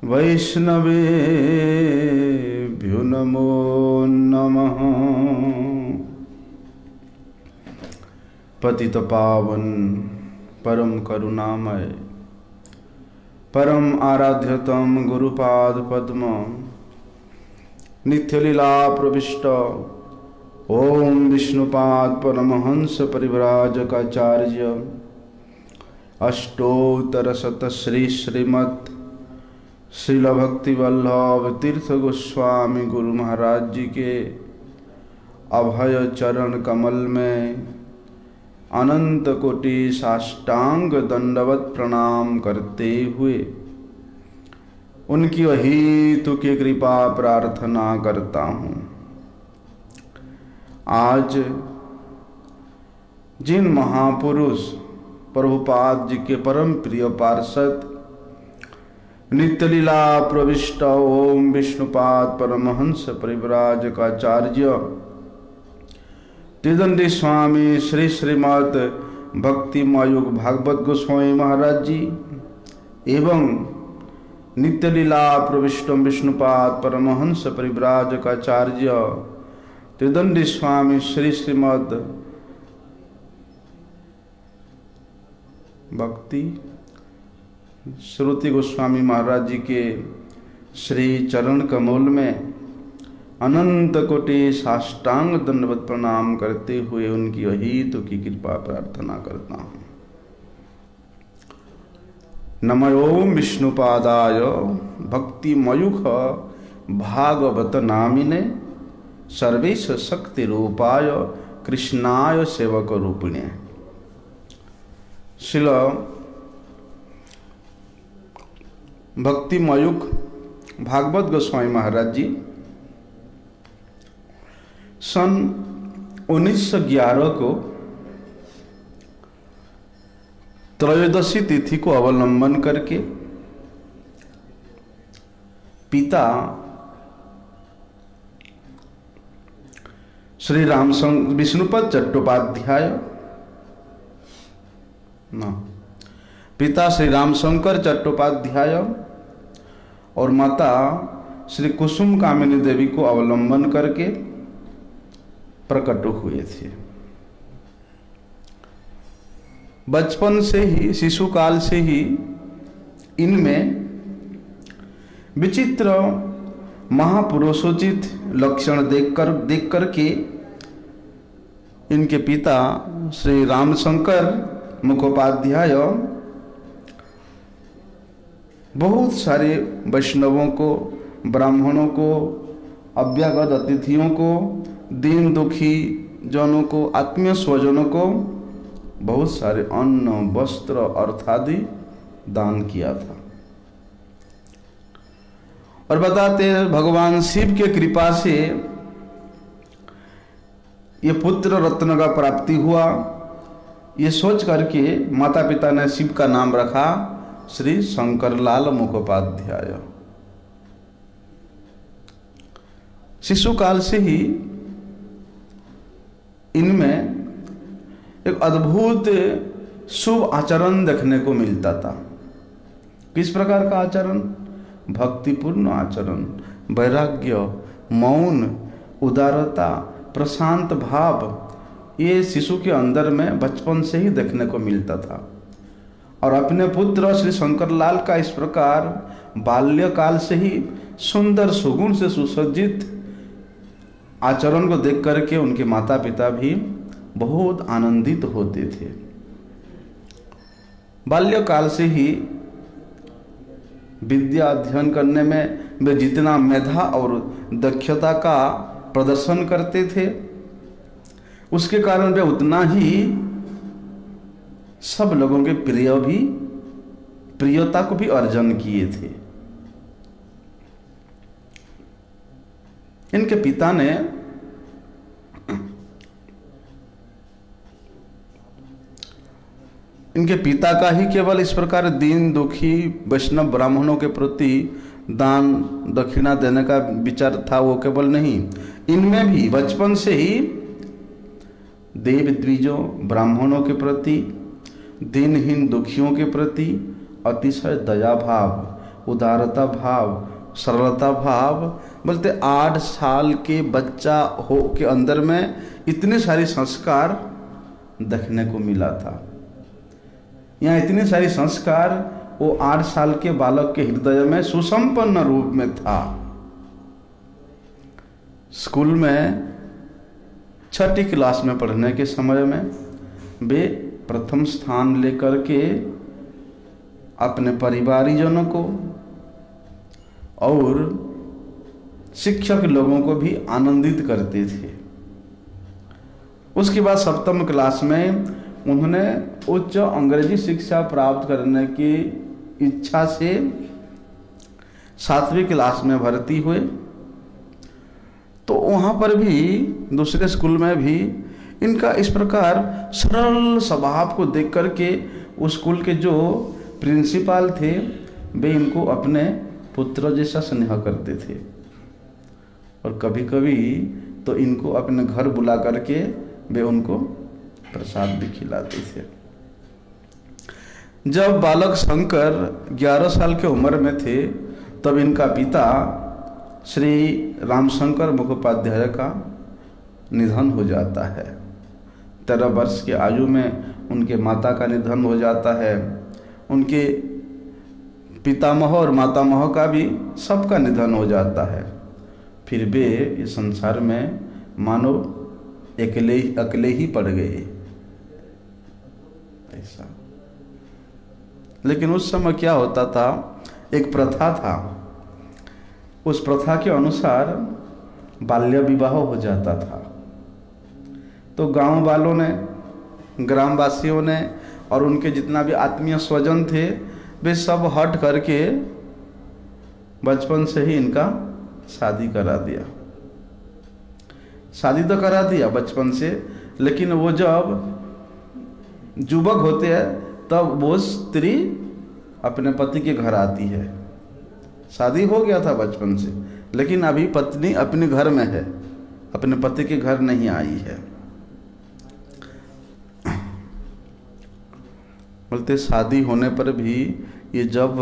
वैष्णवेभ्यो नमो नमः। पतित पावन परम करुणामय परम आराध्यतम गुरुपाद पद्म नित्य लीला प्रविष्ट ओम विष्णुपाद परमहंस परिव्राजकाचार्य अष्टोत्तर शत श्रीमद् श्रील भक्तिवल्लभ तीर्थ गोस्वामी गुरु महाराज जी के अभय चरण कमल में अनंत कोटि साष्टांग दंडवत प्रणाम करते हुए उनकी अहितु की कृपा प्रार्थना करता हूँ। आज जिन महापुरुष प्रभुपाद जी के परम प्रिय पार्षद नित्य लीला प्रविष्ट ओम विष्णुपाद परमहंस परिव्राजकाचार्य त्रिदंडी स्वामी श्रीमद् भक्तिमयुग भागवत गोस्वामी महाराज जी एवं नित्य लीला प्रविष्ट विष्णुपाद परमहंस परिव्राजकाचार्य त्रिदंडी स्वामी श्रीमद् भक्ति श्रुति गोस्वामी महाराज जी के श्री चरण कमल में अनंत कोटि साष्टांग दंडवत प्रणाम करते हुए उनकी अहितु की कृपा प्रार्थना करता हूँ। नमो विष्णुपादाय भक्तिमयुख भागवत नामिने सर्वेश शक्ति रूपाय कृष्णाय सेवक रूपिणे। श्रील भक्तिमयुख भागवत गोस्वामी महाराज जी सन 1911 को त्रयोदशी तिथि को अवलंबन करके पिता श्री विष्णुपद चट्टोपाध्याय पिता श्री रामशंकर चट्टोपाध्याय और माता श्री कुसुम कामिनी देवी को अवलंबन करके प्रकट हुए थे। बचपन से ही शिशु काल से ही इनमें विचित्र महापुरुषोचित लक्षण देख करके इनके पिता श्री रामशंकर मुखोपाध्याय बहुत सारे वैष्णवों को, ब्राह्मणों को, अभ्यागत अतिथियों को, दीन दुखी जनों को, आत्मीय स्वजनों को बहुत सारे अन्न वस्त्र अर्थादि दान किया था। और बताते भगवान शिव के कृपा से ये पुत्र रत्न का प्राप्ति हुआ। ये सोच करके माता पिता ने शिव का नाम रखा श्री शंकरलाल मुखोपाध्याय। शिशु काल से ही इनमें एक अद्भुत शुभ आचरण देखने को मिलता था। किस प्रकार का आचरण? भक्तिपूर्ण आचरण, वैराग्य, मौन, उदारता, प्रशांत भाव, ये शिशु के अंदर में बचपन से ही देखने को मिलता था। और अपने पुत्र श्री शंकरलाल का इस प्रकार बाल्यकाल से ही सुंदर सुगुण से सुसज्जित आचरण को देख करके उनके माता पिता भी बहुत आनंदित होते थे। बाल्यकाल से ही विद्या अध्ययन करने में वे जितना मेधा और दक्षता का प्रदर्शन करते थे उसके कारण वे उतना ही सब लोगों के प्रियता को भी अर्जन किए थे। इनके पिता ने इनके पिता का ही केवल इस प्रकार दीन दुखी वैष्णव ब्राह्मणों के प्रति दान दक्षिणा देने का विचार था, वो केवल नहीं, इनमें भी बचपन से ही देव द्विजों ब्राह्मणों के प्रति, दीनहीन दुखियों के प्रति अतिशय दया भाव, उदारता भाव, सरलता भाव। बोलते 8 साल के बच्चा हो के अंदर में इतने सारे संस्कार देखने को मिला था। यहाँ इतने सारे संस्कार वो 8 साल के बालक के हृदय में सुसंपन्न रूप में था। स्कूल में 6ठी क्लास में पढ़ने के समय में वे प्रथम स्थान लेकर के अपने परिवारजनों को और शिक्षक लोगों को भी आनंदित करते थे। उसके बाद 7वीं क्लास में उन्होंने उच्च अंग्रेजी शिक्षा प्राप्त करने की इच्छा से 7वीं क्लास में भर्ती हुए। तो वहाँ पर भी दूसरे स्कूल में भी इनका इस प्रकार सरल स्वभाव को देख करके उस स्कूल के जो प्रिंसिपल थे वे इनको अपने पुत्र जैसा स्नेह करते थे और कभी कभी तो इनको अपने घर बुला करके वे उनको प्रसाद भी खिलाते थे। जब बालक शंकर 11 साल के उम्र में थे तब इनका पिता श्री रामशंकर मुखोपाध्याय का निधन हो जाता है। 13 वर्ष की आयु में उनके माता का निधन हो जाता है। उनके पितामह और मातामह का भी सबका निधन हो जाता है। फिर वे इस संसार में मानो अकेले ही पड़ गए ऐसा। लेकिन उस समय क्या होता था, एक प्रथा था, उस प्रथा के अनुसार बाल्य विवाह हो जाता था। तो गांव वालों ने, ग्रामवासियों ने और उनके जितना भी आत्मीय स्वजन थे वे सब हट करके बचपन से ही इनका शादी करा दिया। शादी तो करा दिया बचपन से, लेकिन वो जब युवक होते हैं तब वो स्त्री अपने पति के घर आती है। शादी हो गया था बचपन से, लेकिन अभी पत्नी अपने घर में है, अपने पति के घर नहीं आई है। बोलते शादी होने पर भी ये जब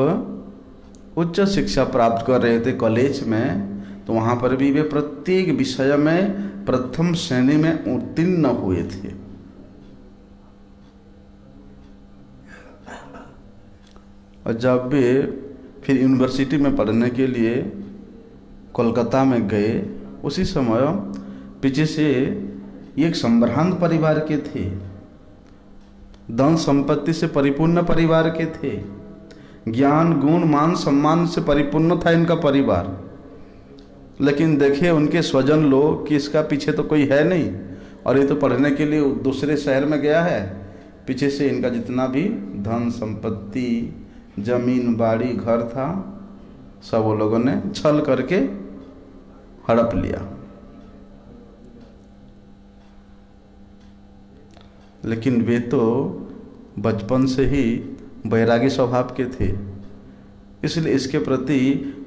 उच्च शिक्षा प्राप्त कर रहे थे कॉलेज में, तो वहाँ पर भी वे प्रत्येक विषय में प्रथम श्रेणी में उत्तीर्ण हुए थे। और जब वे फिर यूनिवर्सिटी में पढ़ने के लिए कोलकाता में गए, उसी समय पीछे से एक संभ्रांत परिवार के थे, धन संपत्ति से परिपूर्ण परिवार के थे, ज्ञान गुण मान सम्मान से परिपूर्ण था इनका परिवार। लेकिन देखे उनके स्वजन लोग कि इसका पीछे तो कोई है नहीं और ये तो पढ़ने के लिए दूसरे शहर में गया है। पीछे से इनका जितना भी धन संपत्ति, जमीन बाड़ी, घर था, सब वो लोगों ने छल करके हड़प लिया। लेकिन वे तो बचपन से ही वैरागी स्वभाव के थे, इसलिए इसके प्रति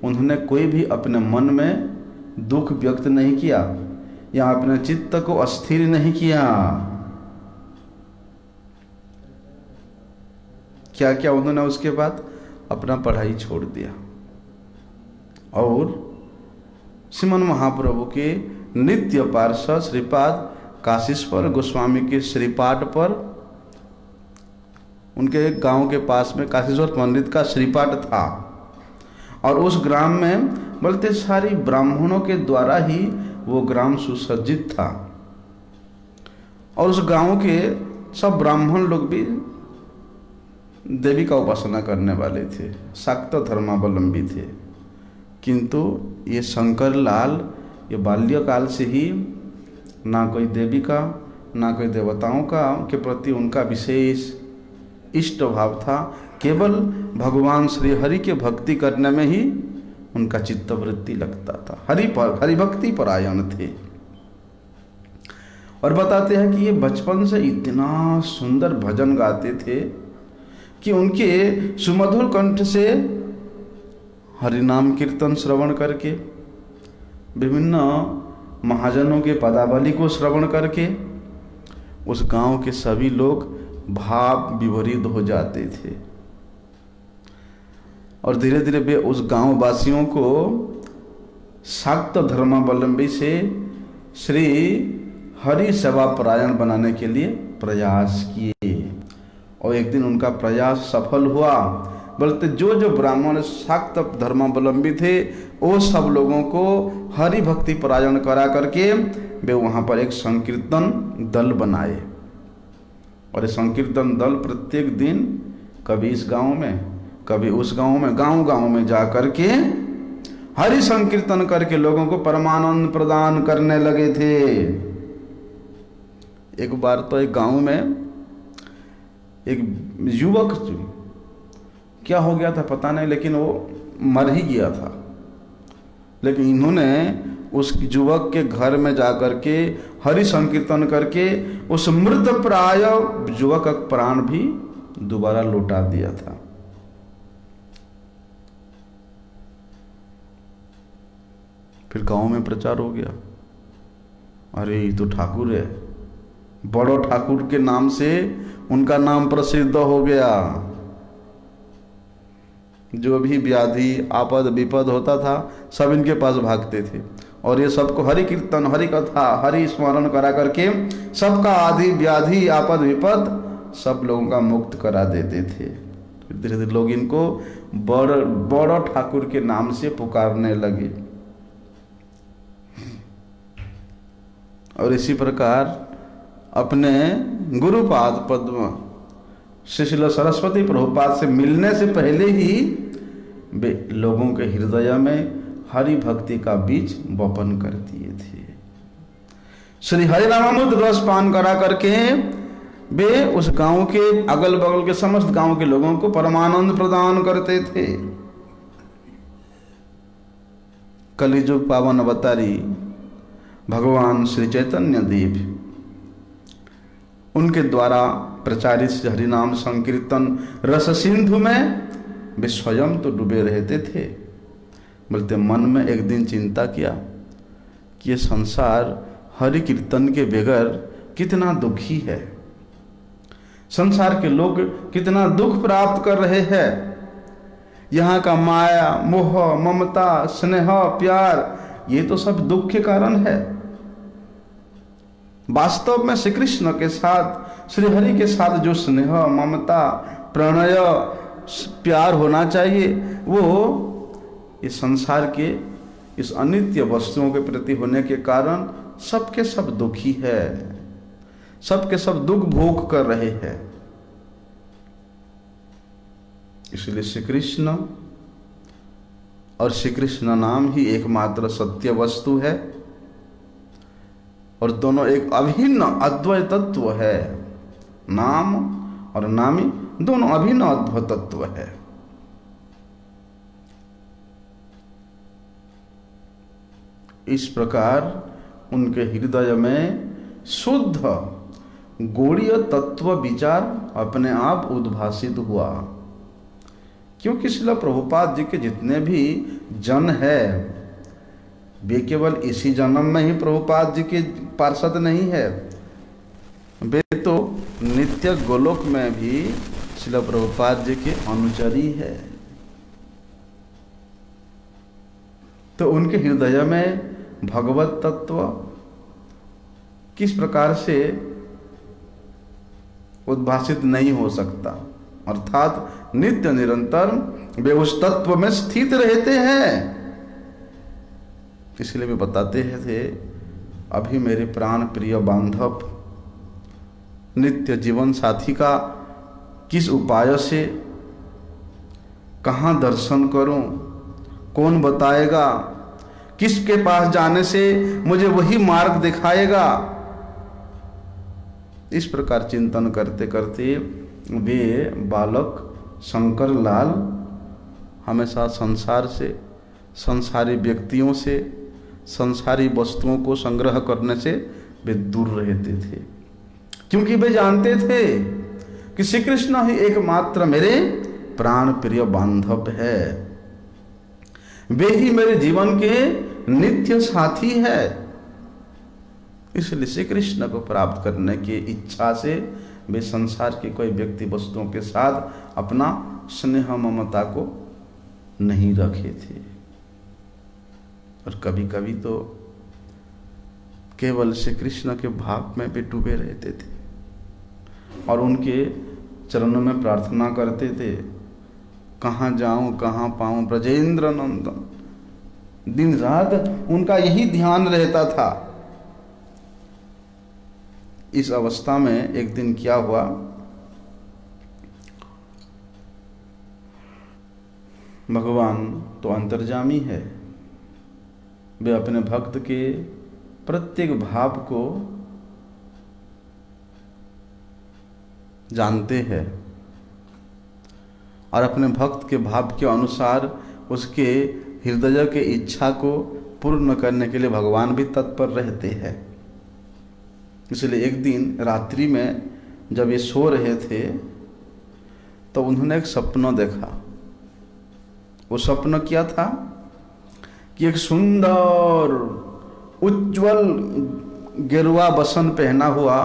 उन्होंने कोई भी अपने मन में दुख व्यक्त नहीं किया या अपने चित्त को अस्थिर नहीं किया। क्या क्या उन्होंने उसके बाद अपना पढ़ाई छोड़ दिया और श्रीमन महाप्रभु के नित्य पार्षद श्रीपाद काशीश्वर गोस्वामी के श्रीपाठ पर, उनके गांव के पास में काशीश्वर पंडित का श्रीपाठ था और उस ग्राम में बोलते सारी ब्राह्मणों के द्वारा ही वो ग्राम सुसज्जित था और उस गांव के सब ब्राह्मण लोग भी देवी का उपासना करने वाले थे, शाक्त धर्मावलंबी थे। किंतु ये शंकर लाल ये बाल्यकाल से ही ना कोई देवी का ना कोई देवताओं का के प्रति उनका विशेष इष्ट भाव था। केवल भगवान श्री हरि के भक्ति करने में ही उनका चित्तवृत्ति लगता था। हरि भक्ति परायण थे। और बताते हैं कि ये बचपन से इतना सुंदर भजन गाते थे कि उनके सुमधुर कंठ से हरि नाम कीर्तन श्रवण करके, विभिन्न महाजनों के पदावली को श्रवण करके उस गांव के सभी लोग भाव विभोरित हो जाते थे। और धीरे धीरे वे उस गांव वासियों को शाक्त धर्मावलंबी से श्री हरि सेवा परायण बनाने के लिए प्रयास किए और एक दिन उनका प्रयास सफल हुआ। बोलते जो जो ब्राह्मण शाक्त धर्मावलंबी थे वो सब लोगों को हरि भक्ति परायण करा करके वे वहाँ पर एक संकीर्तन दल बनाए और ये संकीर्तन दल प्रत्येक दिन कभी इस गांव में कभी उस गांव में गांव में जा करके हरि संकीर्तन करके लोगों को परमानंद प्रदान करने लगे थे। एक बार तो एक गांव में एक युवक, क्या हो गया था पता नहीं, लेकिन वो मर ही गया था। लेकिन इन्होंने उस युवक के घर में जाकर के हरि संकीर्तन करके उस मृत प्राय युवक का प्राण भी दोबारा लौटा दिया था। फिर गांव में प्रचार हो गया, अरे ये तो ठाकुर है, बड़ो ठाकुर के नाम से उनका नाम प्रसिद्ध हो गया। जो भी व्याधि आपद विपद होता था सब इनके पास भागते थे और ये सबको हरि कीर्तन हरि कथा हरि स्मरण करा करके सबका आदि व्याधि आपद विपद सब लोगों का मुक्त करा देते थे। धीरे धीरे लोग इनको बड़ ठाकुर के नाम से पुकारने लगे। और इसी प्रकार अपने गुरुपाद पद्म श्रील सरस्वती प्रभुपाद से मिलने से पहले ही वे लोगों के हृदय में हरि भक्ति का बीज बपन कर दिए थे। श्री हरिनामामृत रस पान करा करके वे उस गांव के अगल बगल के समस्त गांव के लोगों को परमानंद प्रदान करते थे। कलिजुग पावन अवतारी भगवान श्री चैतन्य देव, उनके द्वारा प्रचारित हरिनाम संकीर्तन रस सिंधु में वे स्वयं तो डूबे रहते थे। बोलते मन में एक दिन चिंता किया कि ये संसार हरि कीर्तन के बगैर कितना दुखी है, संसार के लोग कितना दुख प्राप्त कर रहे हैं। यहाँ का माया मोह ममता स्नेह प्यार ये तो सब दुख के कारण है। वास्तव में श्री कृष्ण के साथ श्री हरि के साथ जो स्नेह ममता प्रणय प्यार होना चाहिए वो इस संसार के इस अनित्य वस्तुओं के प्रति होने के कारण सबके सब दुखी है, सबके सब दुख भोग कर रहे हैं। इसलिए श्री कृष्ण और श्री कृष्ण नाम ही एकमात्र सत्य वस्तु है और दोनों एक अभिन्न अद्वैत तत्व है। नाम और नामी दोनों अभिन्न अद्भुत तत्व है। इस प्रकार उनके हृदय में शुद्ध गौड़ीय तत्व विचार अपने आप उद्भासित हुआ। क्योंकि श्रील प्रभुपाद जी के जितने भी जन है वे केवल इसी जन्म में ही प्रभुपाद जी के पार्षद नहीं है, वे तो नित्य गोलोक में भी श्रील प्रभुपाद जी के अनुचरी है। तो उनके हृदय में भगवत तत्व किस प्रकार से उद्भासित नहीं हो सकता, अर्थात नित्य निरंतर वे उस तत्व में स्थित रहते हैं। इसलिए वे बताते थे, अभी मेरे प्राण प्रिय बांधव नित्य जीवन साथी का किस उपाय से कहाँ दर्शन करूं, कौन बताएगा, किसके पास जाने से मुझे वही मार्ग दिखाएगा। इस प्रकार चिंतन करते करते वे बालक शंकर लाल हमेशा संसार से, संसारी व्यक्तियों से, संसारी वस्तुओं को संग्रह करने से वे दूर रहते थे, क्योंकि वे जानते थे कि श्री कृष्ण ही एकमात्र मेरे प्राण प्रिय बांधव है, वे ही मेरे जीवन के नित्य साथी है। इसलिए श्री कृष्ण को प्राप्त करने की इच्छा से वे संसार के कोई व्यक्ति वस्तुओं के साथ अपना स्नेह ममता को नहीं रखे थे। और कभी कभी तो केवल श्री कृष्ण के भाव में भी डूबे रहते थे और उनके चरणों में प्रार्थना करते थे, कहाँ जाऊं कहाँ पाऊं ब्रजेंद्र नंदन। दिन रात उनका यही ध्यान रहता था। इस अवस्था में एक दिन क्या हुआ, भगवान तो अंतर्यामी है, वे अपने भक्त के प्रत्येक भाव को जानते हैं और अपने भक्त के भाव के अनुसार उसके हृदय के इच्छा को पूर्ण करने के लिए भगवान भी तत्पर रहते हैं। इसलिए एक दिन रात्रि में जब ये सो रहे थे तो उन्होंने एक सपना देखा। वो सपना क्या था कि एक सुंदर उज्जवल गेरुआ बसन पहना हुआ,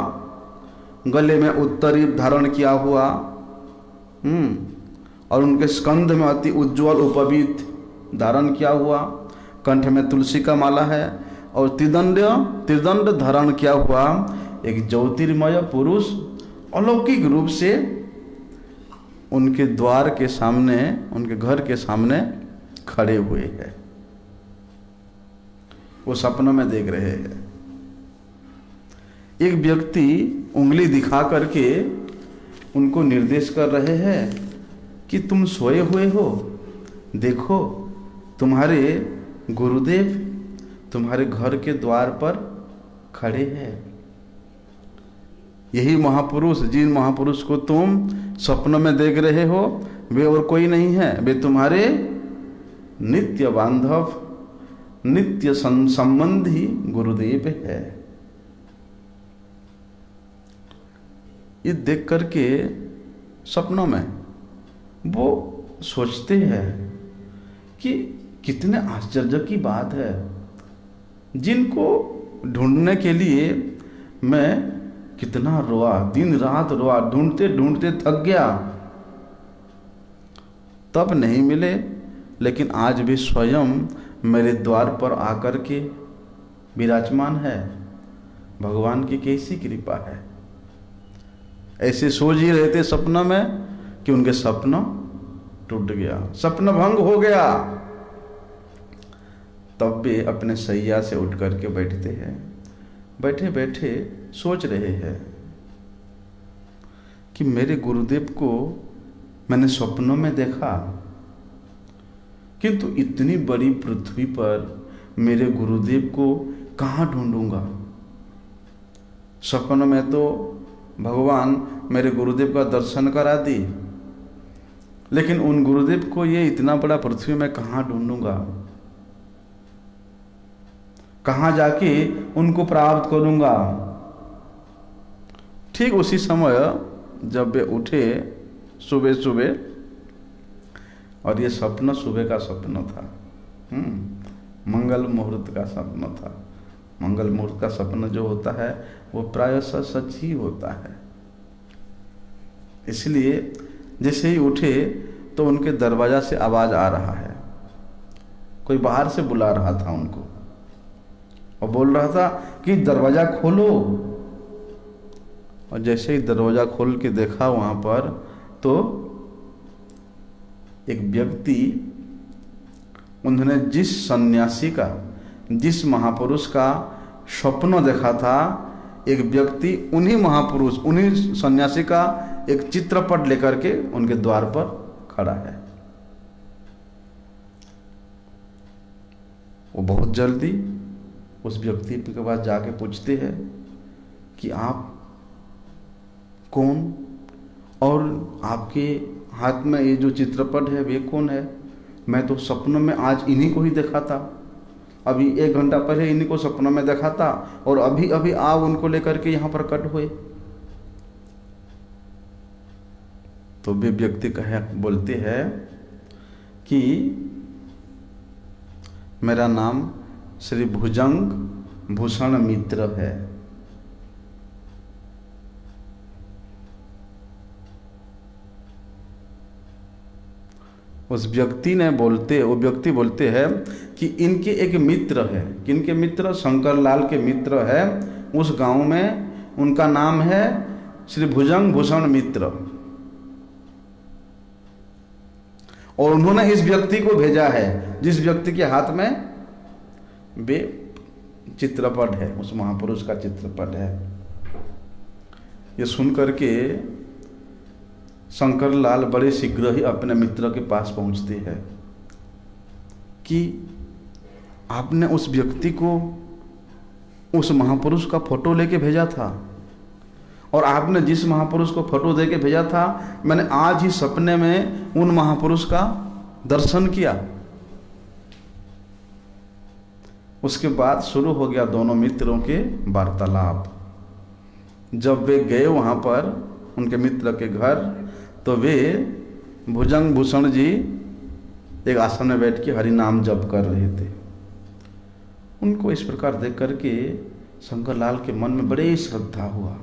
गले में उत्तरी धारण किया हुआ, और उनके स्कंध में अति उज्जवल उपवीत धारण किया हुआ, कंठ में तुलसी का माला है और त्रिदंड धारण किया हुआ एक ज्योतिर्मय पुरुष अलौकिक रूप से उनके द्वार के सामने, उनके घर के सामने खड़े हुए हैं। वो सपनों में देख रहे हैं। एक व्यक्ति उंगली दिखा करके उनको निर्देश कर रहे हैं कि तुम सोए हुए हो, देखो तुम्हारे गुरुदेव तुम्हारे घर के द्वार पर खड़े हैं। यही महापुरुष, जिन महापुरुष को तुम स्वप्न में देख रहे हो, वे और कोई नहीं है, वे तुम्हारे नित्य बांधव, नित्य संबंधी गुरुदेव है। ये देख करके सपनों में वो सोचते हैं कि कितने आश्चर्य की बात है, जिनको ढूंढने के लिए मैं कितना रोआ, दिन रात रोआ, ढूंढते ढूंढते थक गया, तब नहीं मिले, लेकिन आज भी स्वयं मेरे द्वार पर आकर के विराजमान है। भगवान की कैसी कृपा है। ऐसे सोच ही रहते सपना में कि उनके सपना टूट गया, सपना भंग हो गया। तब वे अपने सैया से उठ करके बैठते हैं। बैठे बैठे सोच रहे हैं कि मेरे गुरुदेव को मैंने स्वप्नों में देखा, किंतु इतनी बड़ी पृथ्वी पर मेरे गुरुदेव को कहाँ ढूंढूंगा। स्वप्न में तो भगवान मेरे गुरुदेव का दर्शन करा दी, लेकिन उन गुरुदेव को ये इतना बड़ा पृथ्वी में कहाँ ढूंढूंगा, कहाँ जाके उनको प्राप्त करूंगा। ठीक उसी समय जब वे उठे सुबह सुबह, और ये सपना सुबह का सपना था, मंगल मुहूर्त का सपना था। मंगल मुहूर्त का सपना जो होता है वो प्रायशः सच ही होता है। इसलिए जैसे ही उठे तो उनके दरवाजा से आवाज आ रहा है, कोई बाहर से बुला रहा था उनको और बोल रहा था कि दरवाजा खोलो। और जैसे ही दरवाजा खोल के देखा वहां पर, तो एक व्यक्ति, उन्होंने जिस सन्यासी का, जिस महापुरुष का स्वप्न देखा था, एक व्यक्ति उन्हीं महापुरुष, उन्हीं सन्यासी का एक चित्रपट लेकर के उनके द्वार पर खड़ा है। वो बहुत जल्दी उस व्यक्ति के पास जाके पूछते हैं कि आप कौन, और आपके हाथ में ये जो चित्रपट है वे कौन है। मैं तो सपनों में आज इन्हीं को ही देखा था, अभी 1 घंटा पहले इन्हीं को सपनों में देखा था, और अभी अभी आप उनको लेकर के यहाँ पर प्रकट हुए। तो वे व्यक्ति बोलते हैं कि मेरा नाम श्री भुजंग भूषण मित्र है। उस व्यक्ति ने वो व्यक्ति बोलते हैं कि इनके एक मित्र है, किनके मित्र? शंकर लाल के मित्र है उस गांव में, उनका नाम है श्री भुजंग भूषण मित्र। और उन्होंने इस व्यक्ति को भेजा है जिस व्यक्ति के हाथ में वे चित्रपट है, उस महापुरुष का चित्रपट है। ये सुन करके शंकर लाल बड़े शीघ्र ही अपने मित्र के पास पहुंचते हैं कि आपने उस व्यक्ति को उस महापुरुष का फोटो लेके भेजा था, और आपने जिस महापुरुष को फोटो दे के भेजा था, मैंने आज ही सपने में उन महापुरुष का दर्शन किया। उसके बाद शुरू हो गया दोनों मित्रों के वार्तालाप। जब वे गए वहाँ पर उनके मित्र के घर, तो वे भुजंग भूषण जी एक आसन में बैठ के हरि नाम जप कर रहे थे। उनको इस प्रकार देख करके शंकर लाल के मन में बड़ी श्रद्धा हुआ,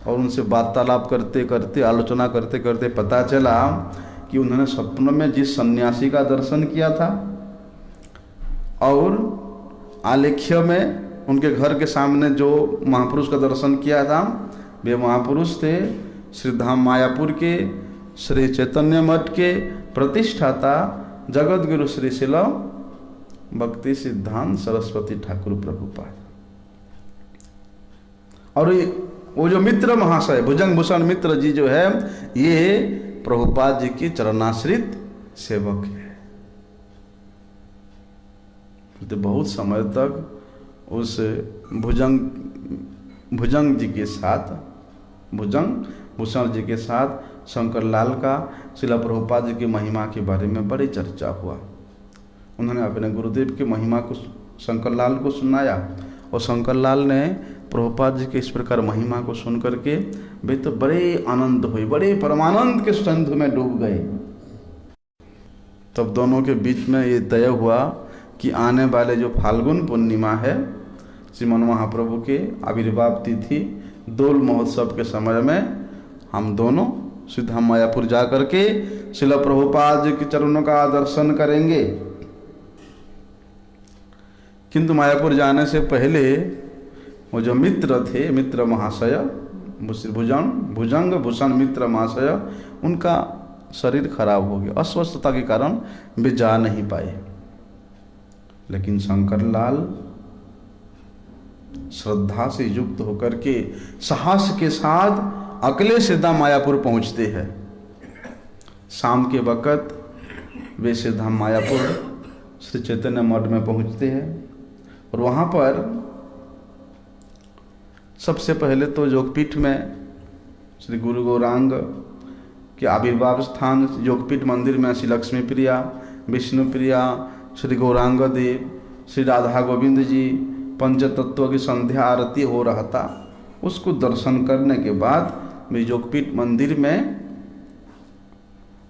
और उनसे वार्तालाप करते करते, आलोचना करते करते पता चला कि उन्होंने सपनों में जिस सन्यासी का दर्शन किया था और आलेख्य में उनके घर के सामने जो महापुरुष का दर्शन किया था, वे महापुरुष थे श्री धाम मायापुर के श्री चैतन्य मठ के प्रतिष्ठाता जगत गुरु श्री शिल भक्ति सिद्धांत सरस्वती ठाकुर प्रभुपाद। और वो जो मित्र महाशय भुजंग भूषण मित्र जी जो है, ये प्रभुपाद जी की चरणाश्रित सेवक है। तो बहुत समय तक उस भुजंग जी के साथ, भुजंग भूषण जी के साथ शंकर लाल का श्रील प्रभुपाद जी की महिमा के बारे में बड़ी चर्चा हुआ। उन्होंने अपने गुरुदेव की महिमा को शंकर लाल को सुनाया, और शंकर लाल ने प्रभुपाद जी के इस प्रकार महिमा को सुन करके वे तो बड़े आनंद हुए, बड़े परमानंद के सिंधु में डूब गए। तब दोनों के बीच में ये तय हुआ कि आने वाले जो फाल्गुन पूर्णिमा है, श्रीमन महाप्रभु के आविर्भाव तिथि दोल महोत्सव के समय में हम दोनों सीधा मायापुर जा करके श्रील प्रभुपाद जी के चरणों का दर्शन करेंगे। किंतु मायापुर जाने से पहले वो जो मित्र थे, मित्र महाशय भुजंग भूषण मित्र महाशय, उनका शरीर खराब हो गया, अस्वस्थता के कारण वे जा नहीं पाए। लेकिन शंकर लाल श्रद्धा से युक्त होकर के साहस के साथ अकेले सीधा मायापुर पहुंचते हैं। शाम के वक़्त वे सीधा मायापुर श्री चैतन्य मठ में पहुंचते हैं, और वहाँ पर सबसे पहले तो योगपीठ में श्री गुरु गौरांग के आविर्भाव स्थान योगपीठ मंदिर में श्री लक्ष्मी प्रिया, विष्णु प्रिया, श्री गौरांग देव, श्री राधा गोविंद जी पंचतत्व की संध्या आरती हो रहा था। उसको दर्शन करने के बाद वे योगपीठ मंदिर में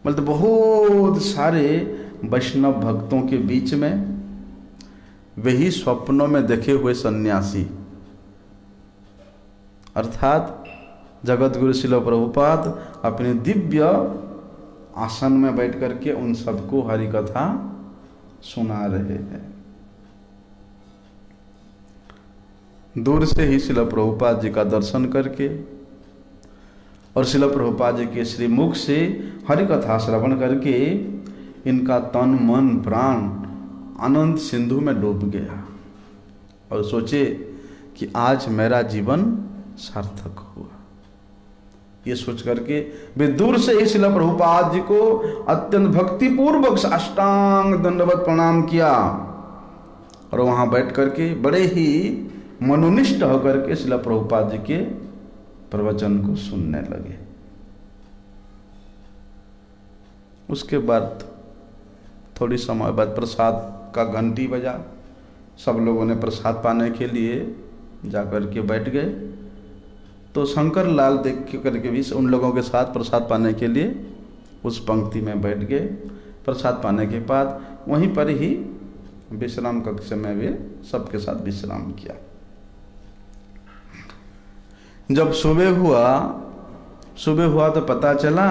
मतलब बहुत सारे वैष्णव भक्तों के बीच में वही स्वप्नों में देखे हुए सन्यासी अर्थात जगत गुरु श्रील प्रभुपाद अपने दिव्य आसन में बैठ करके उन सबको हरि कथा सुना रहे हैं। दूर से ही श्रील प्रभुपाद जी का दर्शन करके और श्रील प्रभुपाद जी के श्री मुख से हरि कथा श्रवण करके इनका तन मन प्राण आनंद सिंधु में डूब गया और सोचे कि आज मेरा जीवन सार्थक हुआ। ये सोच करके वे दूर से ही श्रील प्रभुपाद जी को अत्यंत भक्तिपूर्वक साष्टांग दंडवत प्रणाम किया और वहां बैठ करके बड़े ही मनोनिष्ठ होकर के श्रील प्रभुपाद जी के प्रवचन को सुनने लगे। उसके बाद थोड़ी समय बाद प्रसाद का घंटी बजा। सब लोगों ने प्रसाद पाने के लिए जाकर के बैठ गए। तो शंकर लाल देख करके भी उन लोगों के साथ प्रसाद पाने के लिए उस पंक्ति में बैठ गए। प्रसाद पाने के बाद वहीं पर ही विश्राम कक्ष में वे सबके साथ विश्राम किया। जब सुबह हुआ तो पता चला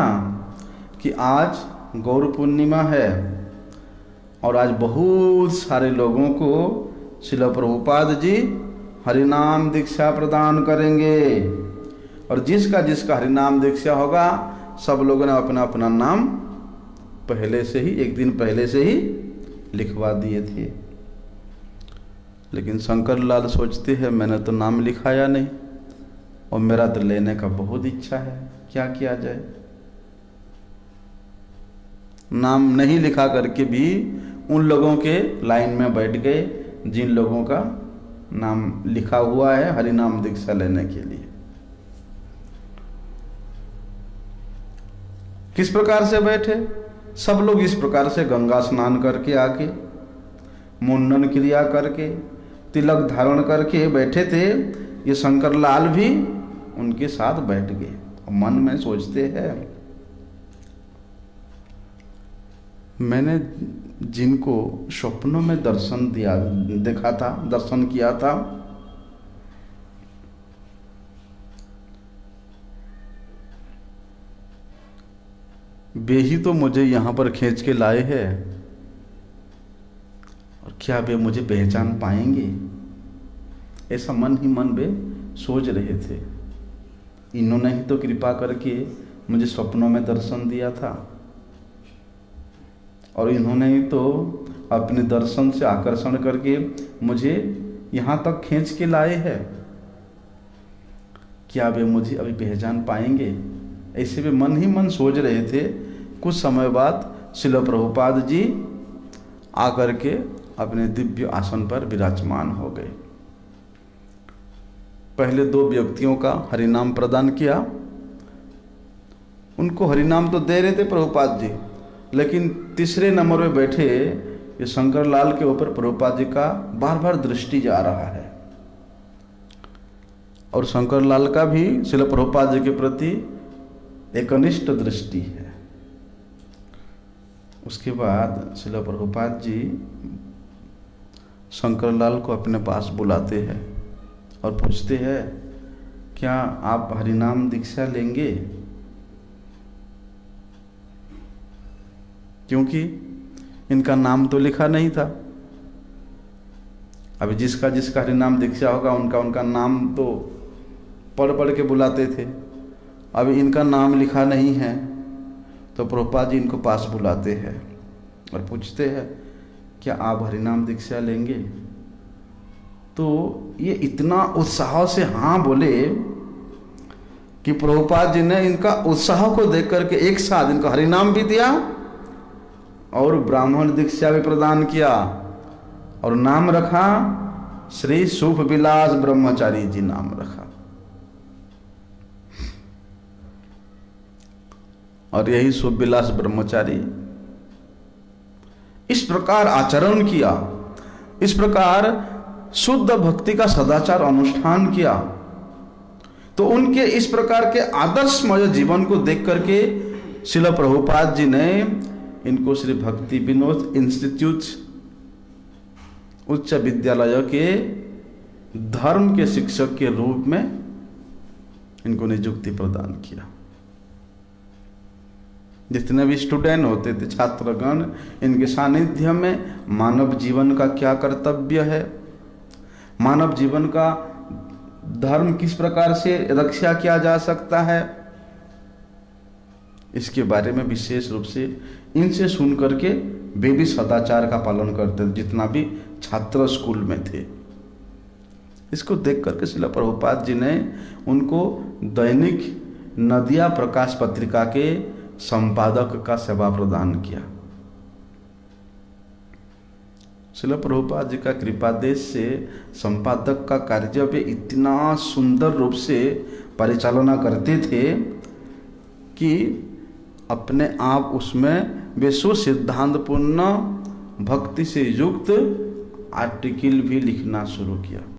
कि आज गौर पूर्णिमा है और आज बहुत सारे लोगों को श्रील प्रभुपाद जी हरिनाम दीक्षा प्रदान करेंगे। और जिसका जिसका हरिनाम दीक्षा होगा सब लोगों ने अपना अपना नाम पहले से ही, एक दिन पहले से ही लिखवा दिए थे। लेकिन शंकर लाल सोचते हैं मैंने तो नाम लिखाया नहीं और मेरा तो लेने का बहुत इच्छा है, क्या किया जाए। नाम नहीं लिखा करके भी उन लोगों के लाइन में बैठ गए जिन लोगों का नाम लिखा हुआ है हरिनाम दीक्षा लेने के लिए। किस प्रकार से बैठे सब लोग? इस प्रकार से गंगा स्नान करके आके, मुंडन क्रिया करके, तिलक धारण करके बैठे थे। ये शंकर लाल भी उनके साथ बैठ गए और मन में सोचते हैं मैंने जिनको स्वप्नों में दर्शन दिया, देखा था, दर्शन किया था, वे ही तो मुझे यहाँ पर खींच के लाए हैं और क्या वे मुझे पहचान पाएंगे? ऐसा मन ही मन वे सोच रहे थे। इन्होंने ही तो कृपा करके मुझे स्वप्नों में दर्शन दिया था और इन्होंने ही तो अपने दर्शन से आकर्षण करके मुझे यहाँ तक खींच के लाए हैं। क्या वे मुझे अभी पहचान पाएंगे? ऐसे वे मन ही मन सोच रहे थे। कुछ समय बाद श्रील प्रभुपाद जी आकर के अपने दिव्य आसन पर विराजमान हो गए। पहले 2 व्यक्तियों का हरिनाम प्रदान किया। उनको हरिनाम तो दे रहे थे प्रभुपाद जी, लेकिन तीसरे नंबर में बैठे ये शंकर लाल के ऊपर प्रभुपाद जी का बार बार दृष्टि जा रहा है और शंकर लाल का भी श्रील प्रभुपाद जी के प्रति एक अनिष्ट दृष्टि है। उसके बाद श्रील प्रभुपाद जी शंकर लाल को अपने पास बुलाते हैं और पूछते हैं क्या आप हरिनाम दीक्षा लेंगे? क्योंकि इनका नाम तो लिखा नहीं था। अभी जिसका जिसका हरिनाम दीक्षा होगा उनका उनका नाम तो पढ़ पढ़ के बुलाते थे। अभी इनका नाम लिखा नहीं है तो प्रभुपाद जी इनको पास बुलाते हैं और पूछते हैं क्या आप हरिनाम दीक्षा लेंगे? तो ये इतना उत्साह से हाँ बोले कि प्रभुपाद जी ने इनका उत्साह को देख करके एक साथ इनको हरिनाम भी दिया और ब्राह्मण दीक्षा भी प्रदान किया और नाम रखा श्री शुभ विलास ब्रह्मचारी जी नाम रखा। और यही शुभ विलास ब्रह्मचारी इस प्रकार आचरण किया, इस प्रकार शुद्ध भक्ति का सदाचार अनुष्ठान किया। तो उनके इस प्रकार के आदर्शमय जीवन को देख करके श्रील प्रभुपाद जी ने इनको श्री भक्ति विनोद इंस्टीट्यूट उच्च विद्यालय के धर्म के शिक्षक के रूप में इनको नियुक्ति प्रदान किया। जितने भी स्टूडेंट होते थे, छात्रगण, इनके सानिध्य में मानव जीवन का क्या कर्तव्य है, मानव जीवन का धर्म किस प्रकार से रक्षा किया जा सकता है, इसके बारे में विशेष रूप से इनसे सुन करके वे भी सदाचार का पालन करते थे, जितना भी छात्र स्कूल में थे। इसको देख करके श्रील प्रभुपाद जी ने उनको दैनिक नदिया प्रकाश पत्रिका के संपादक का सेवा प्रदान किया। श्रील प्रभुपाद जी का कृपादेश से संपादक का कार्य वे इतना सुंदर रूप से परिचालना करते थे कि अपने आप उसमें वे सुसिद्धांतपूर्ण भक्ति से युक्त आर्टिकल भी लिखना शुरू किया।